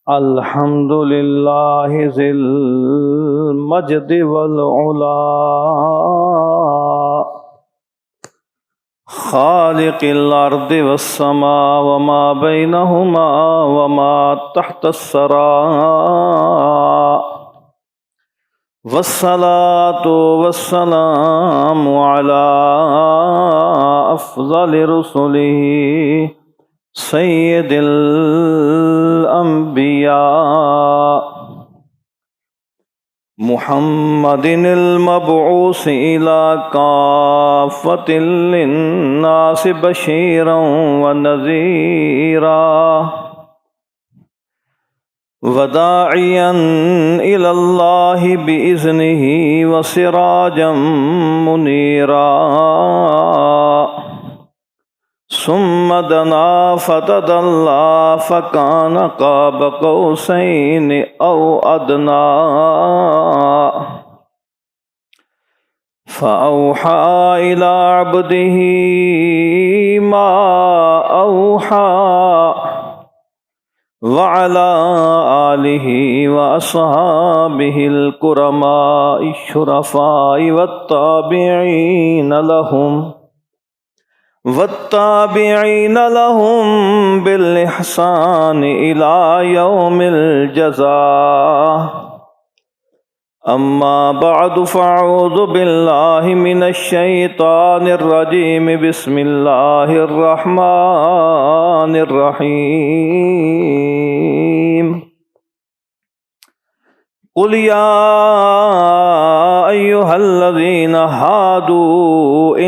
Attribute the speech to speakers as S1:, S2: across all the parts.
S1: الحمد للہ ذی المجد والعلا خالق الارض والسماء وما بینہما وما تحت الثری والصلاة والسلام علی افضل رسلہ سید الانبیاء محمد المبعوث الى کافۃ للناس بشیرا ونذیرا وداعیا الى اللہ باذنہ وسراجا منیرا ثم دنا فتدلى فكان قاب قوسين أو أدنى فأوحى إلى عبده ما أوحى وعلى آله وأصحابه الكرماء الشرفاء والتابعين لهم بالإحسان إلى يوم الجزاء أما بعد فأعوذ بالله من الشيطان الرجيم بسم الله الرحمن الرحيم قل يا أيها الذين هادوا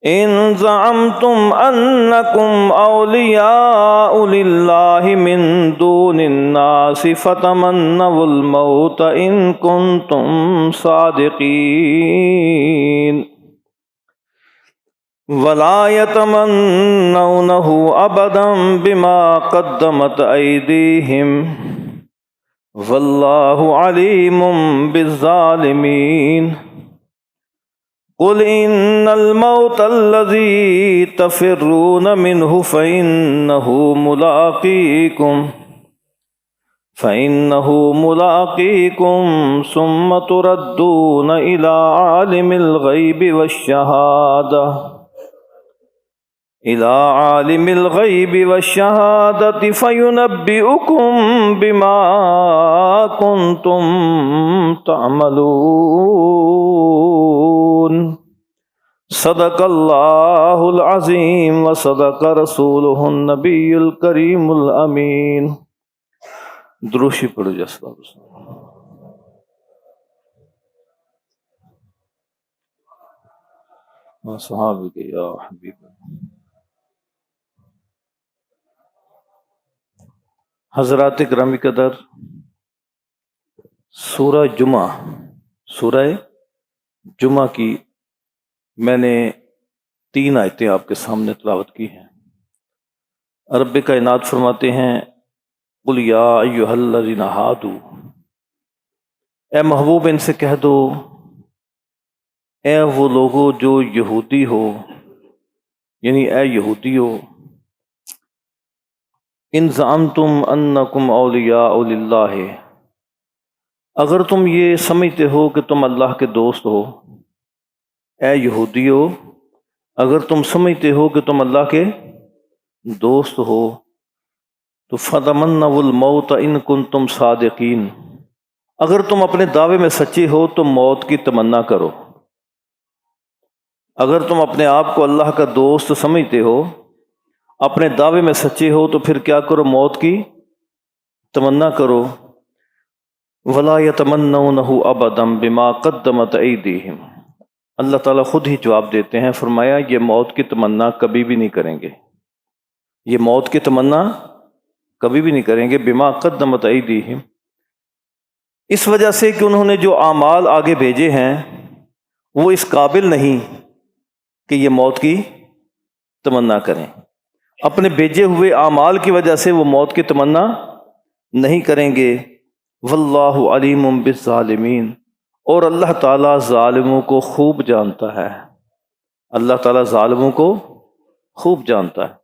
S1: إن زعمتم أنكم أولياء لله من دون الناس فتمنوا الموت إن كنتم صادقين ولا يتمنونه أبدا بما قدمت أيديهم والله عليم بالظالمين قل إن الموت الذي تفرون منه فإنه ملاقيكم ثم تردون إلى عالم الغيب والشهادة فينبئكم بما كنتم تعملون صدق اللہ العظیم وصدق رسولہ النبی الکریم الامین۔ دروشی پڑھو جی السلام علیکم۔ صحابہ یا حبیب حضرات گرامی قدر، سورہ جمعہ کی میں نے 3 آیتیں آپ کے سامنے تلاوت کی ہیں۔ رب کائنات فرماتے ہیں قل یا ایھا الذین ہادوا، اے محبوب ان سے کہہ دو اے وہ لوگوں جو یہودی ہو، یعنی اے یہودیو، ان زعمتم انکم اولیاء للہ، اگر تم یہ سمجھتے ہو کہ تم اللہ کے دوست ہو، اے یہودیو اگر تم سمجھتے ہو کہ تم اللہ کے دوست ہو تو فتمنوا الموت ان کنتم صادقین، اگر تم اپنے دعوے میں سچے ہو تو موت کی تمنا کرو۔ اگر تم اپنے آپ کو اللہ کا دوست سمجھتے ہو، اپنے دعوے میں سچے ہو تو پھر کیا کرو؟ موت کی تمنا کرو۔ ولا يتمنونه ابدا بما قدمت ایدیہم، اللہ تعالیٰ خود ہی جواب دیتے ہیں، فرمایا یہ موت کی تمنا کبھی بھی نہیں کریں گے، یہ موت کی تمنا کبھی بھی نہیں کریں گے۔ بما قدمت ایدیہم، اس وجہ سے کہ انہوں نے جو اعمال آگے بھیجے ہیں وہ اس قابل نہیں کہ یہ موت کی تمنا کریں، اپنے بھیجے ہوئے اعمال کی وجہ سے وہ موت کی تمنا نہیں کریں گے۔ واللہ علیم بالظالمین، اور اللہ تعالیٰ ظالموں کو خوب جانتا ہے، اللہ تعالیٰ ظالموں کو خوب جانتا ہے۔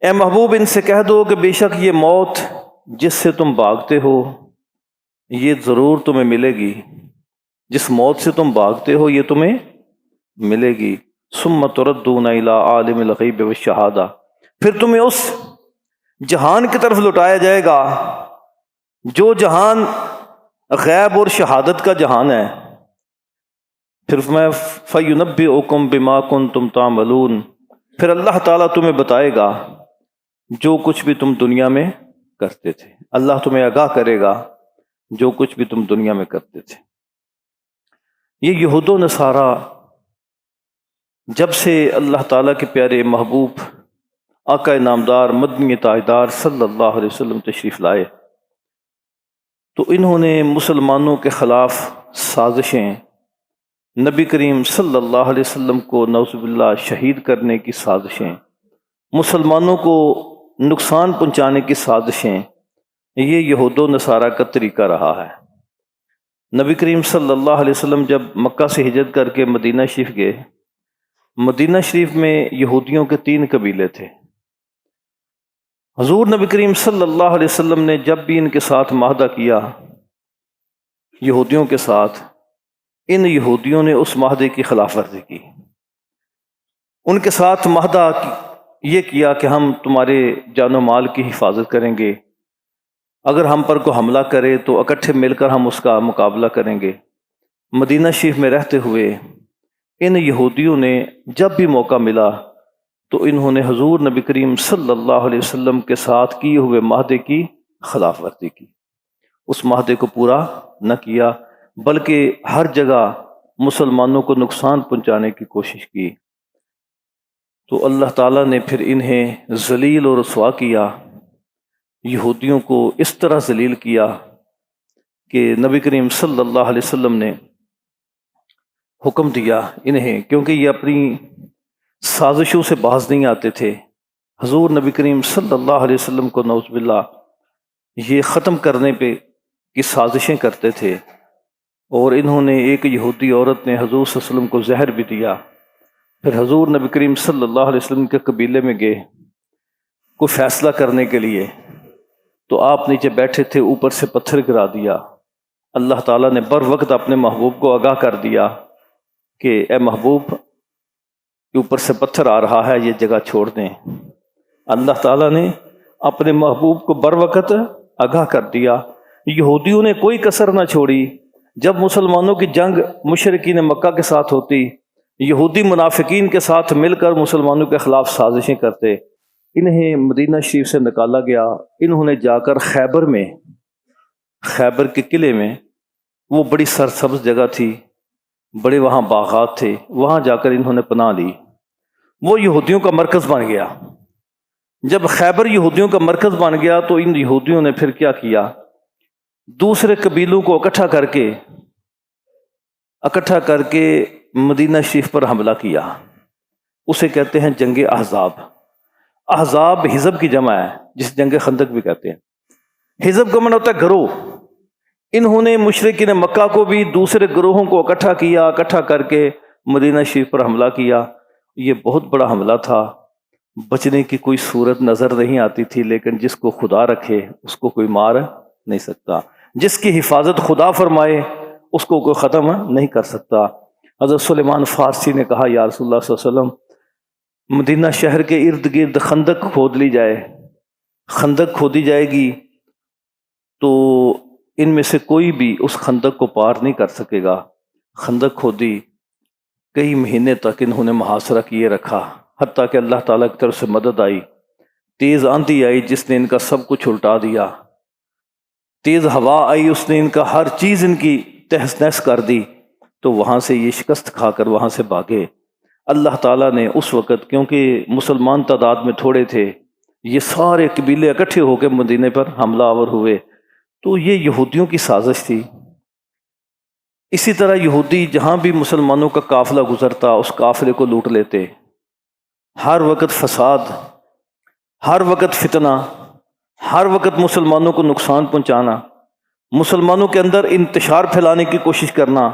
S1: اے محبوب ان سے کہہ دو کہ بے شک یہ موت جس سے تم بھاگتے ہو یہ ضرور تمہیں ملے گی، جس موت سے تم بھاگتے ہو یہ تمہیں ملے گی۔ ثم تردون الی عالم الغیب والشہادہ، پھر تمہیں اس جہان کی طرف لوٹایا جائے گا جو جہان غیب اور شہادت کا جہان ہے۔ پھر میں فَيُنَبِّئُكُم بِمَا كُنتُمْ تَعْمَلُونَ، پھر اللہ تعالیٰ تمہیں بتائے گا جو کچھ بھی تم دنیا میں کرتے تھے، اللہ تمہیں آگاہ کرے گا جو کچھ بھی تم دنیا میں کرتے تھے۔ یہ یہود و نصارہ جب سے اللہ تعالیٰ کے پیارے محبوب آقا نامدار مدنی تاجدار صلی اللہ علیہ وسلم تشریف لائے تو انہوں نے مسلمانوں کے خلاف سازشیں، نبی کریم صلی اللہ علیہ وسلم کو نعوذ باللہ شہید کرنے کی سازشیں، مسلمانوں کو نقصان پہنچانے کی سازشیں، یہ یہود و نصارہ کا طریقہ رہا ہے۔ نبی کریم صلی اللہ علیہ وسلم جب مکہ سے ہجرت کر کے مدینہ شریف گئے، مدینہ شریف میں یہودیوں کے 3 قبیلے تھے۔ حضور نبی کریم صلی اللہ علیہ وسلم نے جب بھی ان کے ساتھ معاہدہ کیا یہودیوں کے ساتھ، ان یہودیوں نے اس معاہدے کی خلاف ورزی کی۔ ان کے ساتھ معاہدہ یہ کیا کہ ہم تمہارے جان و مال کی حفاظت کریں گے، اگر ہم پر کو حملہ کرے تو اکٹھے مل کر ہم اس کا مقابلہ کریں گے۔ مدینہ شریف میں رہتے ہوئے ان یہودیوں نے جب بھی موقع ملا تو انہوں نے حضور نبی کریم صلی اللہ علیہ وسلم کے ساتھ کیے ہوئے معاہدے کی خلاف ورزی کی، اس معاہدے کو پورا نہ کیا بلکہ ہر جگہ مسلمانوں کو نقصان پہنچانے کی کوشش کی۔ تو اللہ تعالیٰ نے پھر انہیں ذلیل اور رسوا کیا، یہودیوں کو اس طرح ذلیل کیا کہ نبی کریم صلی اللہ علیہ وسلم نے حکم دیا انہیں، کیونکہ یہ اپنی سازشوں سے باز نہیں آتے تھے، حضور نبی کریم صلی اللہ علیہ وسلم کو نعوذ باللہ یہ ختم کرنے پہ کی سازشیں کرتے تھے، اور انہوں نے ایک یہودی عورت نے حضور صلی اللہ علیہ وسلم کو زہر بھی دیا۔ پھر حضور نبی کریم صلی اللہ علیہ وسلم کے قبیلے میں گئے کوئی فیصلہ کرنے کے لیے، تو آپ نیچے بیٹھے تھے، اوپر سے پتھر گرا دیا۔ اللہ تعالیٰ نے بر وقت اپنے محبوب کو آگاہ کر دیا کہ اے محبوب اوپر سے پتھر آ رہا ہے، یہ جگہ چھوڑ دیں۔ اللہ تعالیٰ نے اپنے محبوب کو بر وقت آگاہ کر دیا۔ یہودیوں نے کوئی کسر نہ چھوڑی، جب مسلمانوں کی جنگ مشرکین مکہ کے ساتھ ہوتی، یہودی منافقین کے ساتھ مل کر مسلمانوں کے خلاف سازشیں کرتے۔ انہیں مدینہ شریف سے نکالا گیا، انہوں نے جا کر خیبر میں، خیبر کے قلعے میں، وہ بڑی سرسبز جگہ تھی، بڑے وہاں باغات تھے، وہاں جا کر انہوں نے پناہ لی، وہ یہودیوں کا مرکز بن گیا۔ جب خیبر یہودیوں کا مرکز بن گیا تو ان یہودیوں نے پھر کیا کیا، دوسرے قبیلوں کو اکٹھا کر کے مدینہ شریف پر حملہ کیا۔ اسے کہتے ہیں جنگ احزاب۔ احزاب حزب کی جمع ہے، جس جنگ خندق بھی کہتے ہیں۔ حزب کا معنی ہوتا ہے گروہ۔ انہوں نے مشرکین مکہ کو بھی دوسرے گروہوں کو اکٹھا کر کے مدینہ شریف پر حملہ کیا۔ یہ بہت بڑا حملہ تھا، بچنے کی کوئی صورت نظر نہیں آتی تھی، لیکن جس کو خدا رکھے اس کو کوئی مار نہیں سکتا، جس کی حفاظت خدا فرمائے اس کو کوئی ختم نہیں کر سکتا۔ حضرت سلیمان فارسی نے کہا یا رسول اللہ صلی اللہ علیہ وسلم، مدینہ شہر کے ارد گرد خندق کھود لی جائے، خندق کھودی جائے گی تو ان میں سے کوئی بھی اس خندق کو پار نہیں کر سکے گا۔ خندق کھودی، کئی مہینے تک انہوں نے محاصرہ کیے رکھا، حتیٰ کہ اللہ تعالیٰ کی طرف سے مدد آئی، تیز آندھی آئی جس نے ان کا سب کچھ الٹا دیا، تیز ہوا آئی اس نے ان کا ہر چیز ان کی تہس نہس کر دی، تو وہاں سے یہ شکست کھا کر وہاں سے بھاگے۔ اللہ تعالیٰ نے اس وقت، کیونکہ مسلمان تعداد میں تھوڑے تھے، یہ سارے قبیلے اکٹھے ہو کے مدینے پر حملہ آور ہوئے، تو یہ یہودیوں کی سازش تھی۔ اسی طرح یہودی جہاں بھی مسلمانوں کا قافلہ گزرتا اس قافلے کو لوٹ لیتے، ہر وقت فساد، ہر وقت فتنہ، ہر وقت مسلمانوں کو نقصان پہنچانا، مسلمانوں کے اندر انتشار پھیلانے کی کوشش کرنا،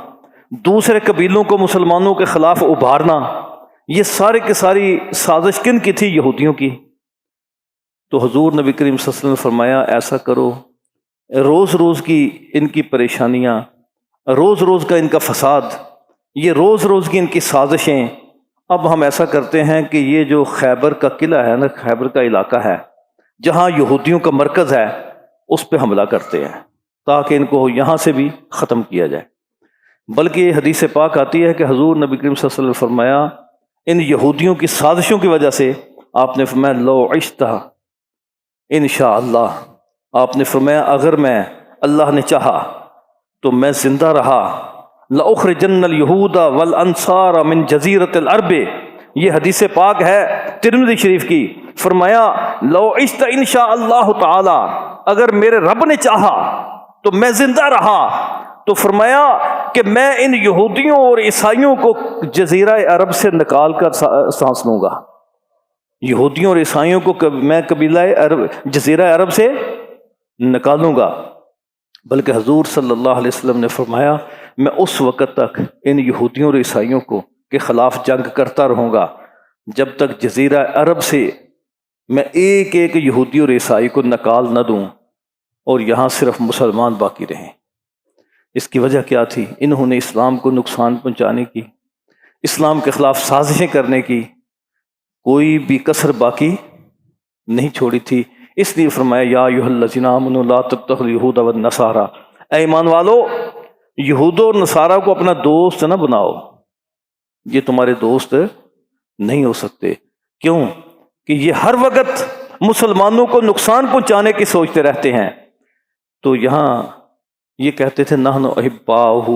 S1: دوسرے قبیلوں کو مسلمانوں کے خلاف ابھارنا، یہ سارے کی ساری سازش کن کی تھی؟ یہودیوں کی۔ تو حضور نبی کریم صلی اللہ علیہ وسلم نے فرمایا ایسا کرو، روز روز کی ان کی پریشانیاں، روز روز کا ان کا فساد، یہ روز روز کی ان کی سازشیں، اب ہم ایسا کرتے ہیں کہ یہ جو خیبر کا قلعہ ہے نا، خیبر کا علاقہ ہے جہاں یہودیوں کا مرکز ہے، اس پہ حملہ کرتے ہیں تاکہ ان کو یہاں سے بھی ختم کیا جائے۔ بلکہ یہ حدیث پاک آتی ہے کہ حضور نبی کریم صلی اللہ علیہ وسلم نے فرمایا ان یہودیوں کی سازشوں کی وجہ سے آپ نے فرمایا لو عشتہ انشاءاللہ، آپ نے فرمایا اگر میں اللہ نے چاہا تو میں زندہ رہا، لأخرجن اليہود والانصار من جزیرۃ العرب، یہ حدیث پاک ہے ترمذی شریف کی۔ فرمایا لو عشت انشاءاللہ تعالی، اگر میرے رب نے چاہا تو میں زندہ رہا، تو فرمایا کہ میں ان یہودیوں اور عیسائیوں کو جزیرہ عرب سے نکال کر سانس لوں گا، یہودیوں اور عیسائیوں کو میں قبیلہ عرب جزیرہ عرب سے نکالوں گا۔ بلکہ حضور صلی اللہ علیہ وسلم نے فرمایا میں اس وقت تک ان یہودیوں اور عیسائیوں کو کے خلاف جنگ کرتا رہوں گا جب تک جزیرہ عرب سے میں ایک ایک یہودی اور عیسائی کو نکال نہ دوں اور یہاں صرف مسلمان باقی رہیں۔ اس کی وجہ کیا تھی؟ انہوں نے اسلام کو نقصان پہنچانے کی، اسلام کے خلاف سازشیں کرنے کی کوئی بھی کسر باقی نہیں چھوڑی تھی۔ اس لیے فرمایا یا ایھا الذین آمنوا لا تتخذوا اليہود والنصارى، اے ایمان والو یہود اور نصارہ کو اپنا دوست نہ بناؤ، یہ تمہارے دوست نہیں ہو سکتے۔ کیوں؟ کہ یہ ہر وقت مسلمانوں کو نقصان پہنچانے کی سوچتے رہتے ہیں۔ تو یہاں یہ کہتے تھے نحن احباؤہ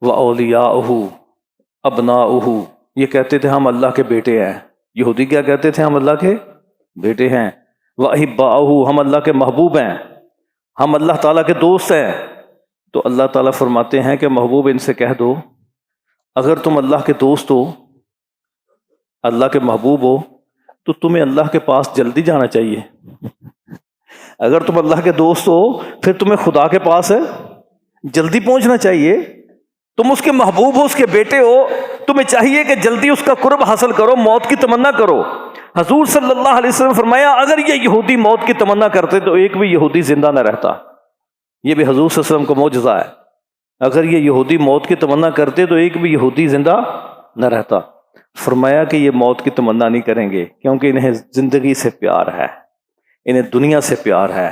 S1: واولیاؤہ ابناؤہ، یہ کہتے تھے ہم اللہ کے بیٹے ہیں۔ یہودی کیا کہتے تھے؟ ہم اللہ کے بیٹے ہیں۔ واحباؤہ، ہم اللہ کے محبوب ہیں، ہم اللہ تعالیٰ کے دوست ہیں۔ تو اللہ تعالیٰ فرماتے ہیں کہ محبوب ان سے کہہ دو اگر تم اللہ کے دوست ہو، اللہ کے محبوب ہو، تو تمہیں اللہ کے پاس جلدی جانا چاہیے۔ اگر تم اللہ کے دوست ہو پھر تمہیں خدا کے پاس جلدی پہنچنا چاہیے۔ تم اس کے محبوب ہو، اس کے بیٹے ہو، تمہیں چاہیے کہ جلدی اس کا قرب حاصل کرو، موت کی تمنا کرو۔ حضور صلی اللہ علیہ وسلم فرمایا اگر یہ یہودی موت کی تمنا کرتے تو ایک بھی یہودی زندہ نہ رہتا۔ یہ بھی حضور صلی اللہ علیہ وسلم کا معجزہ ہے، اگر یہ یہودی موت کی تمنا کرتے تو ایک بھی یہودی زندہ نہ رہتا۔ فرمایا کہ یہ موت کی تمنا نہیں کریں گے کیونکہ انہیں زندگی سے پیار ہے، انہیں دنیا سے پیار ہے۔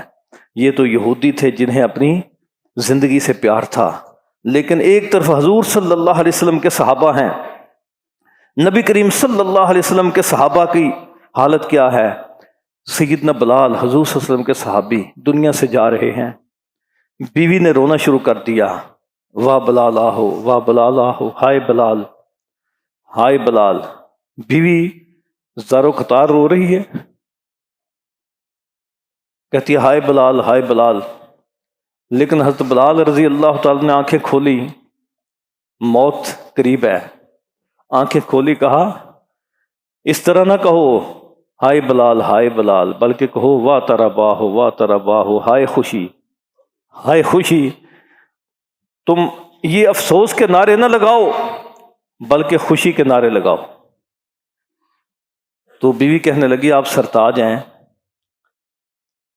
S1: یہ تو یہودی تھے جنہیں اپنی زندگی سے پیار تھا، لیکن ایک طرف حضور صلی اللہ علیہ وسلم کے صحابہ ہیں، نبی کریم صلی اللہ علیہ وسلم کے صحابہ کی حالت کیا ہے؟ سیدنا بلال حضور صلی اللہ علیہ وسلم کے صحابی دنیا سے جا رہے ہیں، بیوی نے رونا شروع کر دیا، واہ بلال آہو، واہ بلال آہو، ہائے بلال، ہائے بلال۔ بیوی زارو قطار رو رہی ہے، کہتی ہے ہائے بلال، ہائے بلال۔ لیکن حضرت بلال رضی اللہ تعالیٰ نے آنکھیں کھولی، موت قریب ہے، آنکھیں کھولی، کہا اس طرح نہ کہو ہائے بلال، ہائے بلال، بلکہ کہو واہ ترباہ، واہ ترباہ، ہائے خوشی، ہائے خوشی۔ تم یہ افسوس کے نعرے نہ لگاؤ بلکہ خوشی کے نعرے لگاؤ۔ تو بیوی کہنے لگی آپ سرتاج ہیں،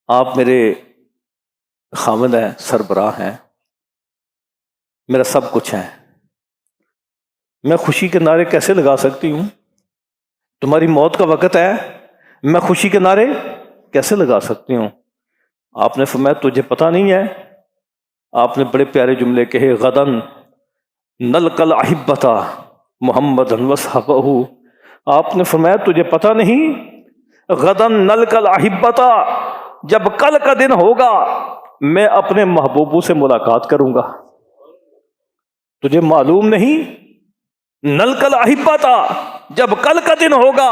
S1: آپ میرے خاوند ہیں، سربراہ ہیں، میرا سب کچھ ہے، میں خوشی کے نعرے کیسے لگا سکتی ہوں؟ تمہاری موت کا وقت ہے، میں خوشی کے نعرے کیسے لگا سکتی ہوں؟ آپ نے فرمایا تجھے پتہ نہیں ہے؟ آپ نے بڑے پیارے جملے کہے، غدن نلقى الاحبۃ محمد وصحبہ۔ آپ نے فرمایا تجھے پتہ نہیں، غدن نلقى الاحبۃ، جب کل کا دن ہوگا میں اپنے محبوبوں سے ملاقات کروں گا۔ تجھے معلوم نہیں؟ نلقى الاحبۃ، جب کل کا دن ہوگا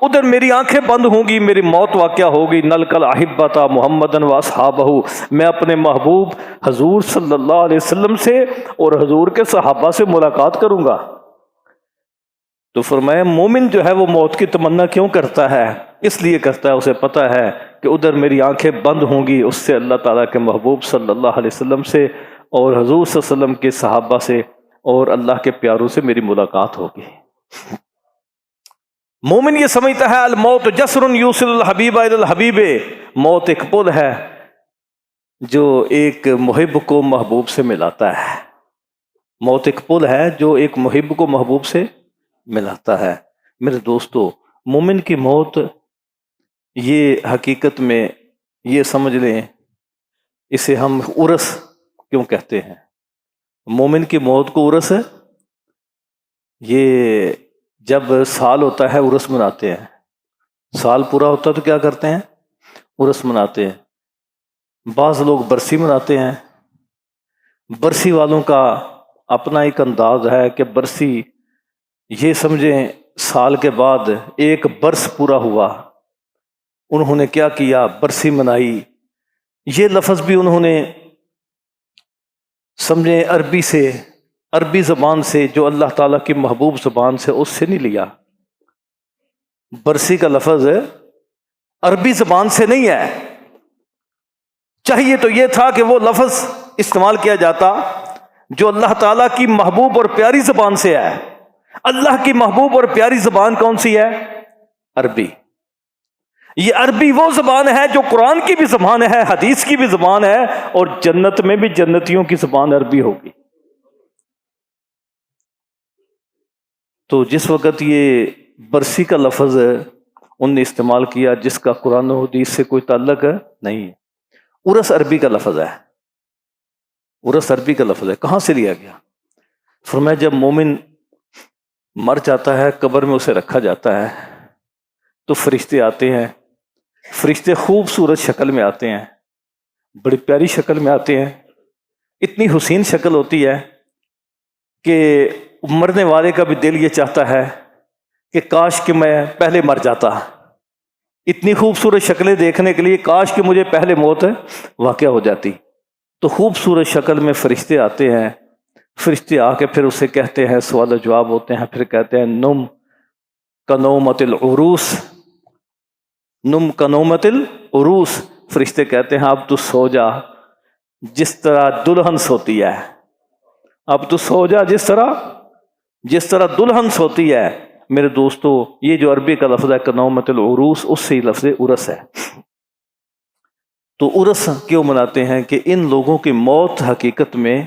S1: ادھر میری آنکھیں بند ہوں گی، میری موت واقعہ ہوگی، نلقى الاحبۃ محمد واصحابہ، میں اپنے محبوب حضور صلی اللہ علیہ وسلم سے اور حضور کے صحابہ سے ملاقات کروں گا۔ تو فرمایا مومن جو ہے وہ موت کی تمنا کیوں کرتا ہے؟ اس لیے کرتا ہے، اسے پتہ ہے کہ ادھر میری آنکھیں بند ہوں گی، اس سے اللہ تعالیٰ کے محبوب صلی اللہ علیہ وسلم سے اور حضور صلی اللہ علیہ وسلم کے صحابہ سے اور اللہ کے پیاروں سے میری ملاقات ہوگی۔ مومن یہ سمجھتا ہے الموت جسر یوصل الحبیب الی الحبیب، موت ایک پل ہے جو ایک محب کو محبوب سے ملاتا ہے، موت ایک پل ہے جو ایک محب کو محبوب سے ملاتا ہے۔ میرے دوستو، مومن کی موت یہ حقیقت میں یہ سمجھ لیں، اسے ہم عرس کیوں کہتے ہیں؟ مومن کی موت کو عرس، یہ جب سال ہوتا ہے عرس مناتے ہیں، سال پورا ہوتا ہے تو کیا کرتے ہیں؟ عرس مناتے ہیں۔ بعض لوگ برسی مناتے ہیں۔ برسی والوں کا اپنا ایک انداز ہے کہ برسی یہ سمجھیں سال کے بعد ایک برس پورا ہوا، انہوں نے کیا کیا؟ برسی منائی۔ یہ لفظ بھی انہوں نے سمجھیں عربی سے، عربی زبان سے، جو اللہ تعالیٰ کی محبوب زبان سے، اس سے نہیں لیا۔ برسی کا لفظ عربی زبان سے نہیں ہے۔ چاہیے تو یہ تھا کہ وہ لفظ استعمال کیا جاتا جو اللہ تعالیٰ کی محبوب اور پیاری زبان سے ہے۔ اللہ کی محبوب اور پیاری زبان کون سی ہے؟ عربی۔ یہ عربی وہ زبان ہے جو قرآن کی بھی زبان ہے، حدیث کی بھی زبان ہے، اور جنت میں بھی جنتیوں کی زبان عربی ہوگی۔ تو جس وقت یہ برسی کا لفظ ان نے استعمال کیا جس کا قرآن و حدیث سے کوئی تعلق نہیں ہے، عرس عربی کا لفظ ہے، عرس عربی کا لفظ ہے۔ کہاں سے لیا گیا؟ فرمایا جب مومن مر جاتا ہے، قبر میں اسے رکھا جاتا ہے تو فرشتے آتے ہیں، فرشتے خوبصورت شکل میں آتے ہیں، بڑی پیاری شکل میں آتے ہیں، اتنی حسین شکل ہوتی ہے کہ مرنے والے کا بھی دل یہ چاہتا ہے کہ کاش کہ میں پہلے مر جاتا، اتنی خوبصورت شکلیں دیکھنے کے لیے کاش کہ مجھے پہلے موت واقع ہو جاتی۔ تو خوبصورت شکل میں فرشتے آتے ہیں، فرشتے آ کے پھر اسے کہتے ہیں، سوال و جواب ہوتے ہیں، پھر کہتے ہیں نم کنومت العروس، نم کنومت العروس، فرشتے کہتے ہیں اب تو سو جا جس طرح دلہن سوتی ہے، اب تو سو جا جس طرح دلہن سوتی ہے۔ میرے دوستو، یہ جو عربی کا لفظ ہے کنومت العروس، اس سے ہی لفظ عرس ہے۔ تو عرس کیوں مناتے ہیں؟ کہ ان لوگوں کی موت حقیقت میں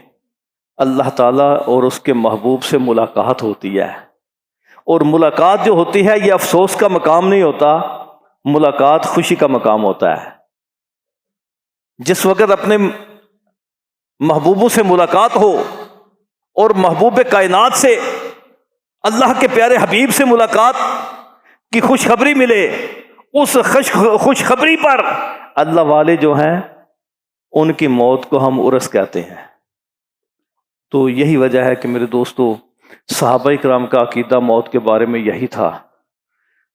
S1: اللہ تعالیٰ اور اس کے محبوب سے ملاقات ہوتی ہے، اور ملاقات جو ہوتی ہے یہ افسوس کا مقام نہیں ہوتا، ملاقات خوشی کا مقام ہوتا ہے۔ جس وقت اپنے محبوبوں سے ملاقات ہو اور محبوب کائنات سے، اللہ کے پیارے حبیب سے ملاقات کی خوشخبری ملے، اس خوشخبری پر اللہ والے جو ہیں ان کی موت کو ہم عرس کہتے ہیں۔ تو یہی وجہ ہے کہ میرے دوستو، صحابہ کرام کا عقیدہ موت کے بارے میں یہی تھا،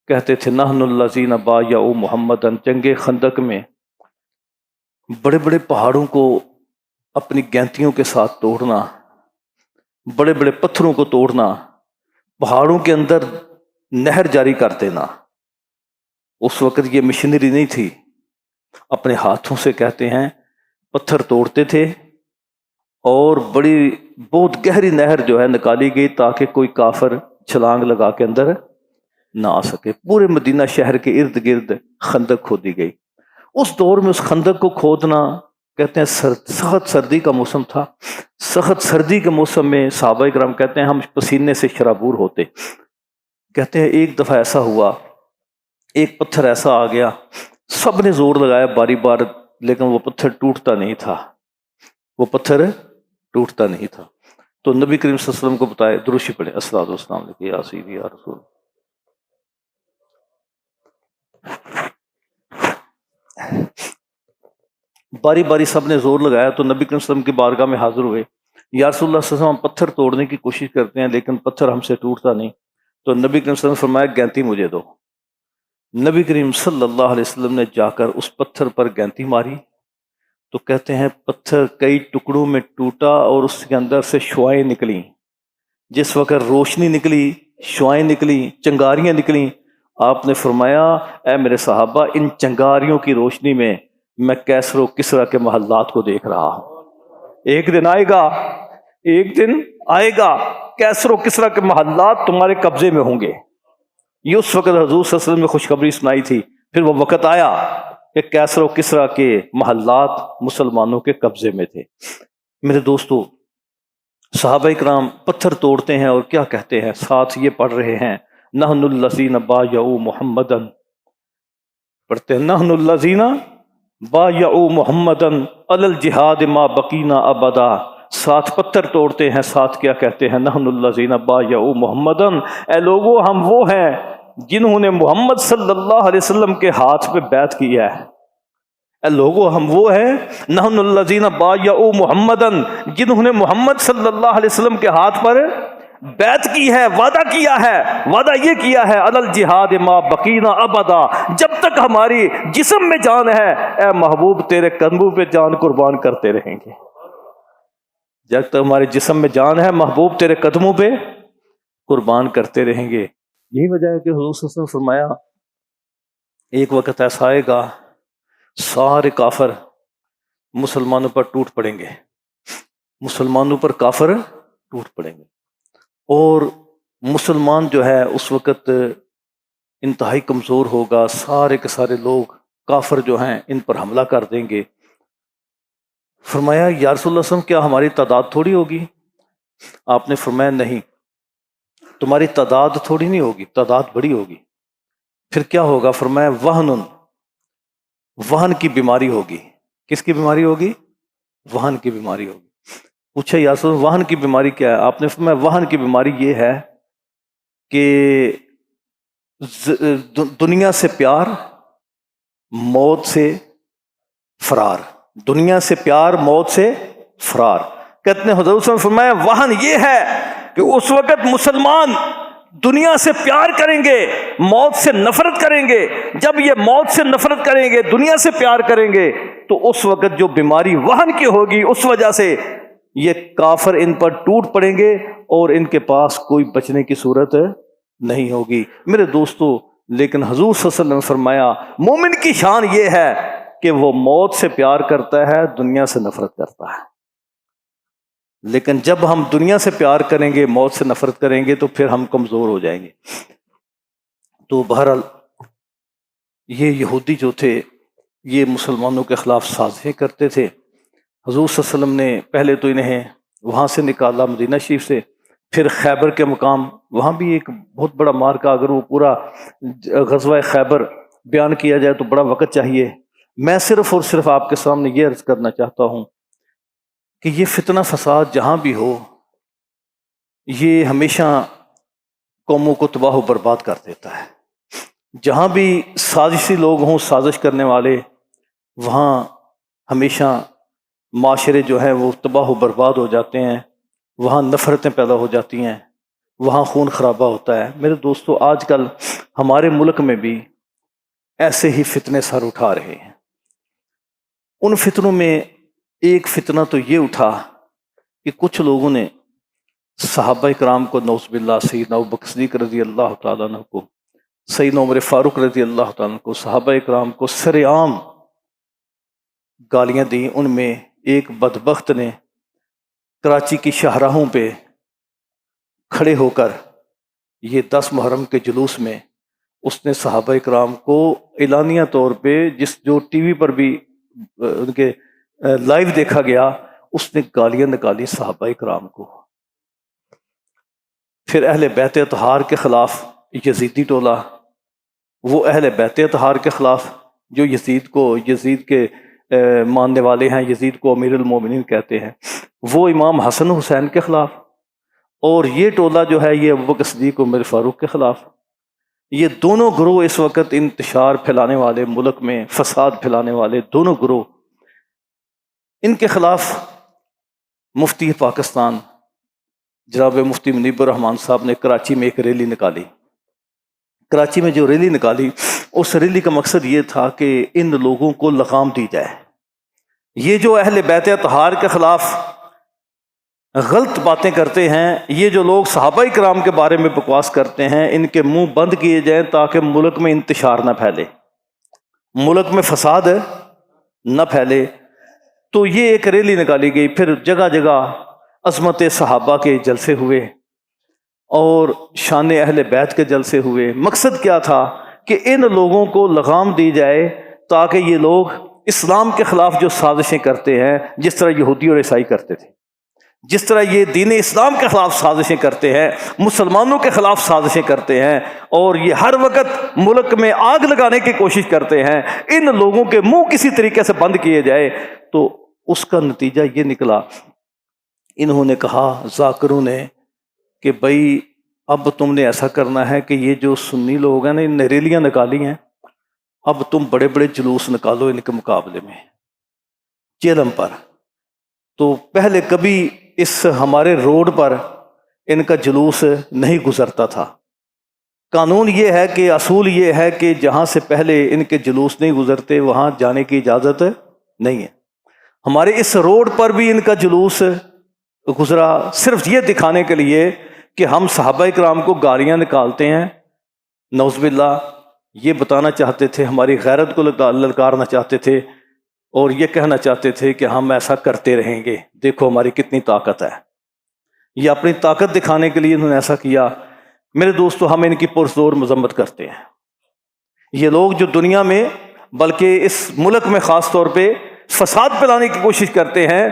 S1: کہتے تھے نحن الذین بایعوا محمدا، جنگ خندق میں بڑے بڑے پہاڑوں کو اپنی گینتیوں کے ساتھ توڑنا، بڑے بڑے پتھروں کو توڑنا، پہاڑوں کے اندر نہر جاری کر دینا۔ اس وقت یہ مشینری نہیں تھی، اپنے ہاتھوں سے کہتے ہیں پتھر توڑتے تھے، اور بہت گہری نہر جو ہے نکالی گئی تاکہ کوئی کافر چھلانگ لگا کے اندر نہ آ سکے۔ پورے مدینہ شہر کے ارد گرد خندق کھودی گئی۔ اس دور میں اس خندق کو کھودنا، کہتے ہیں سخت سردی کا موسم تھا، سخت سردی کے موسم میں صحابہ کرام کہتے ہیں ہم پسینے سے شرابور ہوتے۔ کہتے ہیں ایک دفعہ ایسا ہوا، ایک پتھر ایسا آ گیا، سب نے زور لگایا باری بار، لیکن وہ پتھر ٹوٹتا نہیں تھا، وہ پتھر ٹوٹتا نہیں تھا۔ تو نبی کریم صلی اللہ علیہ وسلم کو بتایا، دروشی پڑھے، الصلوۃ والسلام علیہ یا سیدی یا رسول۔ باری باری سب نے زور لگایا تو نبی کریم صلی اللہ علیہ وسلم کی بارگاہ میں حاضر ہوئے، یا رسول اللہ صلی اللہ علیہ وسلم، پتھر توڑنے کی کوشش کرتے ہیں لیکن پتھر ہم سے ٹوٹتا نہیں۔ تو نبی کریم صلی اللہ علیہ وسلم نے فرمایا گینتی مجھے دو۔ نبی کریم صلی اللہ علیہ وسلم نے جا کر اس پتھر پر گینتی ماری تو کہتے ہیں پتھر کئی ٹکڑوں میں ٹوٹا اور اس کے اندر سے شعائیں نکلیں۔ جس وقت روشنی نکلی، شعائیں نکلیں، چنگاریاں نکلیں، آپ نے فرمایا اے میرے صحابہ، ان چنگاریوں کی روشنی میں میں کیسر و کسریٰ کے محلات کو دیکھ رہا ہوں۔ ایک دن آئے گا، ایک دن آئے گا، کیسر و کسریٰ کے محلات تمہارے قبضے میں ہوں گے۔ یہ اس وقت حضور صلی اللہ علیہ وسلم نے خوشخبری سنائی تھی. پھر وہ وقت آیا کہ کیسر و کسریٰ کے محلات مسلمانوں کے قبضے میں تھے. میرے دوستو، صحابہ کرام پتھر توڑتے ہیں اور کیا کہتے ہیں؟ ساتھ یہ پڑھ رہے ہیں نحن الذین بایعوا محمدا، پڑھتے ہیں نحن الذین بایعوا محمدا علی الجہاد ما بقینا ابدا. ساتھ پتھر توڑتے ہیں، ساتھ کیا کہتے ہیں؟ نحن الذین بایعوا محمدا، اے لوگو ہم وہ ہیں جنہوں نے محمد صلی اللہ علیہ وسلم کے ہاتھ پہ بیعت کیا ہے. اے لوگو ہم وہ ہیں نحن الذین بایعوا محمدا، جنہوں نے محمد صلی اللہ علیہ وسلم کے ہاتھ پر بیعت کی ہے، وعدہ کیا ہے. وعدہ یہ کیا ہے علی الجہاد ما بقینا ابدا، جب تک ہماری جسم میں جان ہے اے محبوب تیرے قدموں پہ جان قربان کرتے رہیں گے. جب تک ہمارے جسم میں جان ہے محبوب تیرے قدموں پہ قربان کرتے رہیں گے. یہی وجہ ہے کہ حضور صلی اللہ علیہ وسلم فرمایا ایک وقت ایسا آئے گا سارے کافر مسلمانوں پر ٹوٹ پڑیں گے، مسلمانوں پر کافر ٹوٹ پڑیں گے، اور مسلمان جو ہے اس وقت انتہائی کمزور ہوگا. سارے کے سارے لوگ کافر جو ہیں ان پر حملہ کر دیں گے. فرمایا یا رسول اللہ صلی اللہ علیہ وسلم کیا ہماری تعداد تھوڑی ہوگی؟ آپ نے فرمایا نہیں، تمہاری تعداد تھوڑی نہیں ہوگی، تعداد بڑی ہوگی. پھر کیا ہوگا؟ فرمایا وہن کی بیماری ہوگی. کس کی بیماری ہوگی؟ وہن کی بیماری ہوگی. پوچھا یا رسول اللہ وہن کی بیماری کیا ہے؟ آپ نے فرمایا وہن کی بیماری یہ ہے کہ دنیا سے پیار، موت سے فرار. دنیا سے پیار، موت سے فرار. کہتے ہیں حضور صلی اللہ علیہ وسلم فرمایا وہن یہ ہے کہ اس وقت مسلمان دنیا سے پیار کریں گے، موت سے نفرت کریں گے. جب یہ موت سے نفرت کریں گے، دنیا سے پیار کریں گے، تو اس وقت جو بیماری وہن کی ہوگی اس وجہ سے یہ کافر ان پر ٹوٹ پڑیں گے اور ان کے پاس کوئی بچنے کی صورت نہیں ہوگی. میرے دوستو، لیکن حضور صلی اللہ علیہ وسلم نے فرمایا مومن کی شان یہ ہے کہ وہ موت سے پیار کرتا ہے، دنیا سے نفرت کرتا ہے. لیکن جب ہم دنیا سے پیار کریں گے، موت سے نفرت کریں گے، تو پھر ہم کمزور ہو جائیں گے. تو بہرحال یہ یہودی جو تھے یہ مسلمانوں کے خلاف سازشیں کرتے تھے. حضور صلی اللہ علیہ وسلم نے پہلے تو انہیں وہاں سے نکالا مدینہ شریف سے، پھر خیبر کے مقام، وہاں بھی ایک بہت بڑا مارکا، اگر وہ پورا غزوہ خیبر بیان کیا جائے تو بڑا وقت چاہیے. میں صرف اور صرف آپ کے سامنے یہ عرض کرنا چاہتا ہوں کہ یہ فتنہ فساد جہاں بھی ہو یہ ہمیشہ قوموں کو تباہ و برباد کر دیتا ہے. جہاں بھی سازشی لوگ ہوں، سازش کرنے والے، وہاں ہمیشہ معاشرے جو ہیں وہ تباہ و برباد ہو جاتے ہیں، وہاں نفرتیں پیدا ہو جاتی ہیں، وہاں خون خرابہ ہوتا ہے. میرے دوستو، آج کل ہمارے ملک میں بھی ایسے ہی فتنے سر اٹھا رہے ہیں. ان فتنوں میں ایک فتنہ تو یہ اٹھا کہ کچھ لوگوں نے صحابہ کرام کو نعوذ باللہ سیدنا ابوبکر صدیق رضی اللہ تعالیٰ عنہ کو، سیدنا عمر فاروق رضی اللہ تعالیٰ عنہ کو، صحابہ کرام کو سر عام گالیاں دیں. ان میں ایک بدبخت نے کراچی کی شاہراہوں پہ کھڑے ہو کر یہ 10 محرم کے جلوس میں اس نے صحابہ کرام کو اعلانیہ طور پہ جو ٹی وی پر بھی ان کے لائیو دیکھا گیا، اس نے گالیاں نکالی صحابہ کرام کو. پھر اہل بیت اطہار کے خلاف یزیدی ٹولہ، وہ اہل بیت اطہار کے خلاف جو یزید کے ماننے والے ہیں، یزید کو امیر المومنین کہتے ہیں، وہ امام حسن حسین کے خلاف، اور یہ ٹولہ جو ہے یہ ابوبکر صدیق عمر فاروق کے خلاف. یہ دونوں گروہ اس وقت انتشار پھیلانے والے، ملک میں فساد پھیلانے والے دونوں گروہ، ان کے خلاف مفتی پاکستان جناب مفتی منیب الرحمان صاحب نے کراچی میں ایک ریلی نکالی. کراچی میں جو ریلی نکالی، اس ریلی کا مقصد یہ تھا کہ ان لوگوں کو لغام دی جائے. یہ جو اہل بیت اطہار کے خلاف غلط باتیں کرتے ہیں، یہ جو لوگ صحابہ کرام کے بارے میں بکواس کرتے ہیں، ان کے منہ بند کیے جائیں تاکہ ملک میں انتشار نہ پھیلے، ملک میں فساد نہ پھیلے. تو یہ ایک ریلی نکالی گئی. پھر جگہ جگہ عظمت صحابہ کے جلسے ہوئے، اور شان اہل بیت کے جلسے ہوئے۔ مقصد کیا تھا کہ ان لوگوں کو لگام دی جائے تاکہ یہ لوگ اسلام کے خلاف جو سازشیں کرتے ہیں، جس طرح یہودی اور عیسائی کرتے تھے، جس طرح یہ دین اسلام کے خلاف سازشیں کرتے ہیں، مسلمانوں کے خلاف سازشیں کرتے ہیں، اور یہ ہر وقت ملک میں آگ لگانے کی کوشش کرتے ہیں، ان لوگوں کے منہ کسی طریقے سے بند کیے جائے۔ تو اس کا نتیجہ یہ نکلا، انہوں نے کہا ذاکروں نے کہ بھائی اب تم نے ایسا کرنا ہے کہ یہ جو سنی لوگ ہیں نا، ان نے ریلیاں نکالی ہیں، اب تم بڑے بڑے جلوس نکالو ان کے مقابلے میں چیلم پر۔ تو پہلے کبھی اس ہمارے روڈ پر ان کا جلوس نہیں گزرتا تھا۔ قانون یہ ہے کہ اصول یہ ہے کہ جہاں سے پہلے ان کے جلوس نہیں گزرتے وہاں جانے کی اجازت نہیں ہے۔ ہمارے اس روڈ پر بھی ان کا جلوس گزرا صرف یہ دکھانے کے لیے کہ ہم صحابہ کرام کو گالیاں نکالتے ہیں، نعوذ باللہ، یہ بتانا چاہتے تھے، ہماری غیرت کو للکارنا چاہتے تھے، اور یہ کہنا چاہتے تھے کہ ہم ایسا کرتے رہیں گے، دیکھو ہماری کتنی طاقت ہے۔ یہ اپنی طاقت دکھانے کے لیے انہوں نے ایسا کیا۔ میرے دوستو، ہم ان کی پرزور مذمت کرتے ہیں۔ یہ لوگ جو دنیا میں بلکہ اس ملک میں خاص طور پہ فساد پھیلانے کی کوشش کرتے ہیں،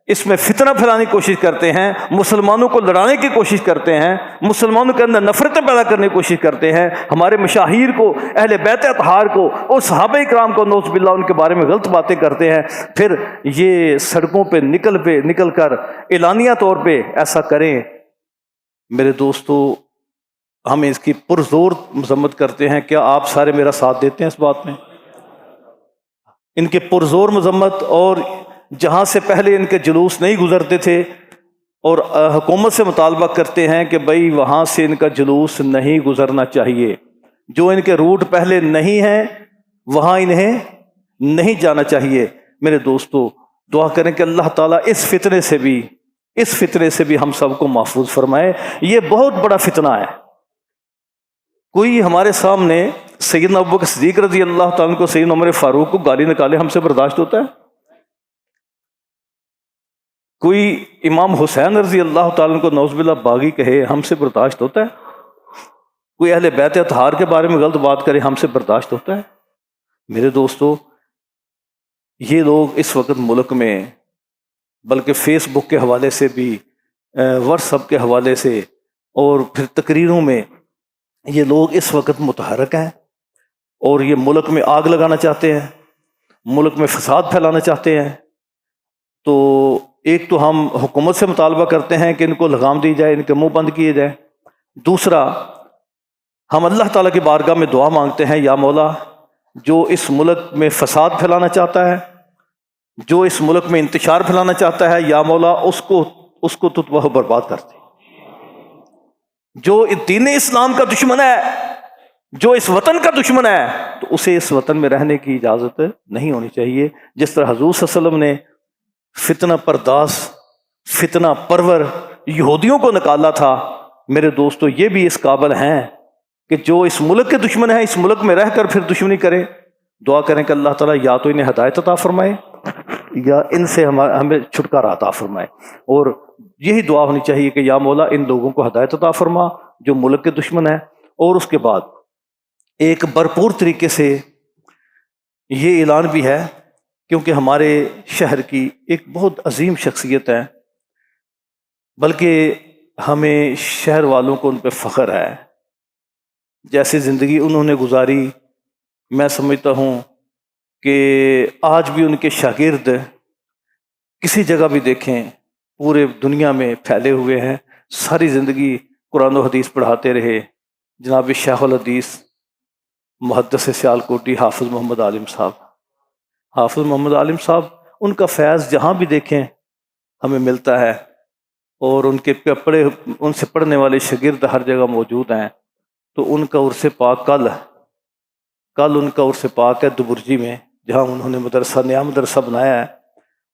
S1: اس میں فتنہ پھیلانے کی کوشش کرتے ہیں، مسلمانوں کو لڑانے کی کوشش کرتے ہیں، مسلمانوں کے اندر نفرتیں پیدا کرنے کی کوشش کرتے ہیں، ہمارے مشاہیر کو، اہل بیت اطہار کو اور صحابہ کرام کو نعوذ باللہ ان کے بارے میں غلط باتیں کرتے ہیں، پھر یہ سڑکوں پہ نکل کر اعلانیہ طور پہ ایسا کریں۔ میرے دوستو، ہم اس کی پرزور مذمت کرتے ہیں۔ کیا آپ سارے میرا ساتھ دیتے ہیں اس بات میں؟ ان کے پرزور مذمت، اور جہاں سے پہلے ان کے جلوس نہیں گزرتے تھے، اور حکومت سے مطالبہ کرتے ہیں کہ بھائی وہاں سے ان کا جلوس نہیں گزرنا چاہیے، جو ان کے روٹ پہلے نہیں ہیں وہاں انہیں نہیں جانا چاہیے۔ میرے دوستو، دعا کریں کہ اللہ تعالیٰ اس فتنے سے بھی ہم سب کو محفوظ فرمائے۔ یہ بہت بڑا فتنہ ہے۔ کوئی ہمارے سامنے سیدنا ابوبکر صدیق رضی اللہ تعالیٰ عنہ کو، سیدنا عمر فاروق کو گالی نکالے، ہم سے برداشت ہوتا ہے؟ کوئی امام حسین رضی اللہ تعالیٰ عنہ کو نعوذ باللہ باغی کہے، ہم سے برداشت ہوتا ہے؟ کوئی اہل بیت اطہار کے بارے میں غلط بات کرے، ہم سے برداشت ہوتا ہے؟ میرے دوستو، یہ لوگ اس وقت ملک میں بلکہ فیس بک کے حوالے سے بھی، واٹس ایپ کے حوالے سے، اور پھر تقریروں میں یہ لوگ اس وقت متحرک ہیں، اور یہ ملک میں آگ لگانا چاہتے ہیں، ملک میں فساد پھیلانا چاہتے ہیں۔ تو ایک تو ہم حکومت سے مطالبہ کرتے ہیں کہ ان کو لگام دی جائے، ان کے منہ بند کیے جائے۔ دوسرا، ہم اللہ تعالیٰ کی بارگاہ میں دعا مانگتے ہیں، یا مولا، جو اس ملک میں فساد پھیلانا چاہتا ہے، جو اس ملک میں انتشار پھیلانا چاہتا ہے، یا مولا اس کو تو تباہ و برباد کر دے۔ جو دین اسلام کا دشمن ہے، جو اس وطن کا دشمن ہے، تو اسے اس وطن میں رہنے کی اجازت نہیں ہونی چاہیے۔ جس طرح حضور صلی اللہ علیہ وسلم نے فتنہ پرداز، فتنہ پرور یہودیوں کو نکالا تھا، میرے دوستو یہ بھی اس قابل ہیں کہ جو اس ملک کے دشمن ہیں، اس ملک میں رہ کر پھر دشمنی کریں۔ دعا کریں کہ اللہ تعالیٰ یا تو انہیں ہدایت عطا فرمائے، یا ان سے ہمیں چھٹکارا عطا فرمائے۔ اور یہی دعا ہونی چاہیے کہ یا مولا ان لوگوں کو ہدایت عطا فرما جو ملک کے دشمن ہیں۔ اور اس کے بعد ایک بھرپور طریقے سے یہ اعلان بھی ہے، کیونکہ ہمارے شہر کی ایک بہت عظیم شخصیت ہے، بلکہ ہمیں شہر والوں کو ان پہ فخر ہے۔ جیسی زندگی انہوں نے گزاری، میں سمجھتا ہوں کہ آج بھی ان کے شاگرد کسی جگہ بھی دیکھیں پورے دنیا میں پھیلے ہوئے ہیں۔ ساری زندگی قرآن و حدیث پڑھاتے رہے جناب شیخ الحدیث محدث سیالکوٹی حافظ محمد عالم صاحب۔ حافظ محمد عالم صاحب، ان کا فیض جہاں بھی دیکھیں ہمیں ملتا ہے، اور ان سے پڑھنے والے شاگرد ہر جگہ موجود ہیں۔ تو ان کا عرس پاک کل ان کا عرس پاک ہے دوبرجی میں، جہاں انہوں نے نیا مدرسہ بنایا ہے۔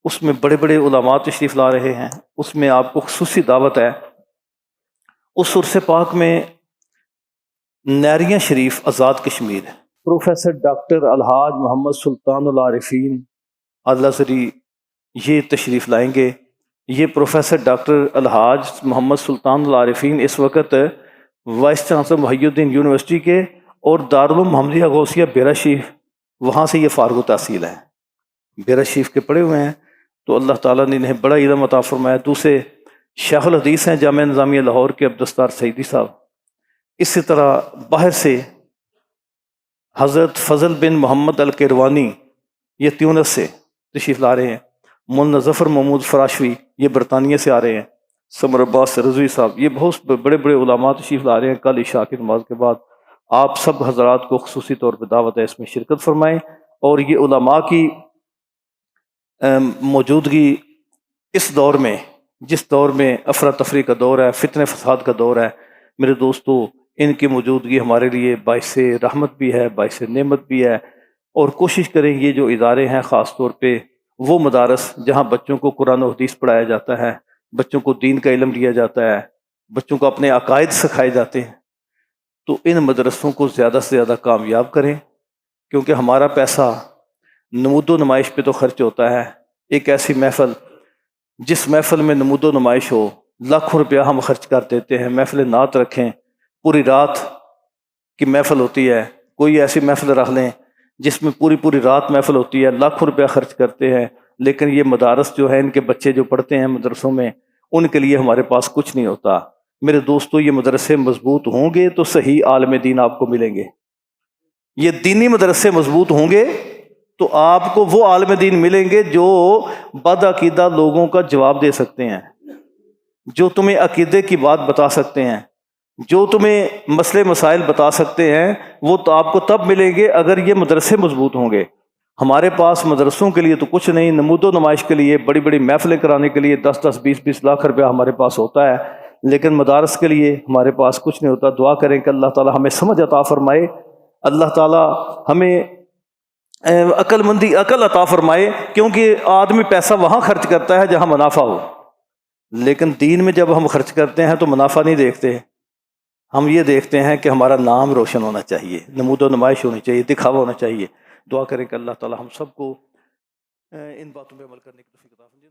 S1: اس میں بڑے بڑے علماء تشریف لا رہے ہیں، اس میں آپ کو خصوصی دعوت ہے۔ اس عرس پاک میں نیریاں شریف آزاد کشمیر، پروفیسر ڈاکٹر الحاج محمد سلطان العارفین الازہری یہ تشریف لائیں گے، یہ پروفیسر ڈاکٹر الحاج محمد سلطان العارفین اس وقت وائس چانسلر محی الدین یونیورسٹی کے اور دارالعلوم محمدیہ غوثیہ بیرا شریف وہاں سے یہ فارغ التحصیل ہیں، بیرا شریف کے پڑھے ہوئے ہیں، تو اللہ تعالیٰ نے انہیں بڑا علم عطا فرمایا۔ دوسرے شیخ الحدیث ہیں جامعہ نظامیہ لاہور کے عبدالستار سعیدی صاحب۔ اسی طرح باہر سے حضرت فضل بن محمد الکیروانی یہ تیونس سے تشریف لا رہے ہیں، مولانا ظفر محمود فراشوی یہ برطانیہ سے آ رہے ہیں، سمر عباس رضوی صاحب، یہ بہت بڑے بڑے علماء تشریف لا رہے ہیں۔ کل عشاء کی نماز کے بعد آپ سب حضرات کو خصوصی طور پہ دعوت ہے، اس میں شرکت فرمائیں، اور یہ علماء کی موجودگی اس دور میں، جس دور میں افراتفری کا دور ہے، فتنہ فساد کا دور ہے، میرے دوستو ان کی موجودگی ہمارے لیے باعث رحمت بھی ہے، باعث نعمت بھی ہے۔ اور کوشش کریں یہ جو ادارے ہیں، خاص طور پہ وہ مدارس جہاں بچوں کو قرآن و حدیث پڑھایا جاتا ہے، بچوں کو دین کا علم دیا جاتا ہے، بچوں کو اپنے عقائد سکھائے جاتے ہیں، تو ان مدرسوں کو زیادہ سے زیادہ کامیاب کریں، کیونکہ ہمارا پیسہ نمود و نمائش پہ تو خرچ ہوتا ہے۔ ایک ایسی محفل جس محفل میں نمود و نمائش ہو، لاکھوں روپیہ ہم خرچ کر دیتے ہیں۔ محفل نعت رکھیں، پوری رات کی محفل ہوتی ہے، کوئی ایسی محفل رکھ لیں جس میں پوری رات محفل ہوتی ہے، لاکھوں روپیہ خرچ کرتے ہیں، لیکن یہ مدارس جو ہے، ان کے بچے جو پڑھتے ہیں مدرسوں میں، ان کے لیے ہمارے پاس کچھ نہیں ہوتا۔ میرے دوستو یہ مدرسے مضبوط ہوں گے تو صحیح عالم دین آپ کو ملیں گے، یہ دینی مدرسے مضبوط ہوں گے تو آپ کو وہ عالم دین ملیں گے جو بد عقیدہ لوگوں کا جواب دے سکتے ہیں، جو تمہیں عقیدے کی بات بتا سکتے ہیں، جو تمہیں مسئلے مسائل بتا سکتے ہیں، وہ تو آپ کو تب ملیں گے اگر یہ مدرسے مضبوط ہوں گے۔ ہمارے پاس مدرسوں کے لیے تو کچھ نہیں، نمود و نمائش کے لیے، بڑی بڑی محفلیں کرانے کے لیے 10 20 لاکھ روپیہ ہمارے پاس ہوتا ہے، لیکن مدارس کے لیے ہمارے پاس کچھ نہیں ہوتا۔ دعا کریں کہ اللہ تعالی ہمیں سمجھ عطا فرمائے، اللہ تعالی ہمیں عقل عطا فرمائے، کیونکہ آدمی پیسہ وہاں خرچ کرتا ہے جہاں منافع ہو، لیکن دین میں جب ہم خرچ کرتے ہیں تو منافع نہیں دیکھتے، ہم یہ دیکھتے ہیں کہ ہمارا نام روشن ہونا چاہیے، نمود و نمائش ہونی چاہیے، دکھاوا ہونا چاہیے۔ دعا کریں کہ اللہ تعالی ہم سب کو ان باتوں پہ عمل کرنے کی توفیق عطا فرمائے۔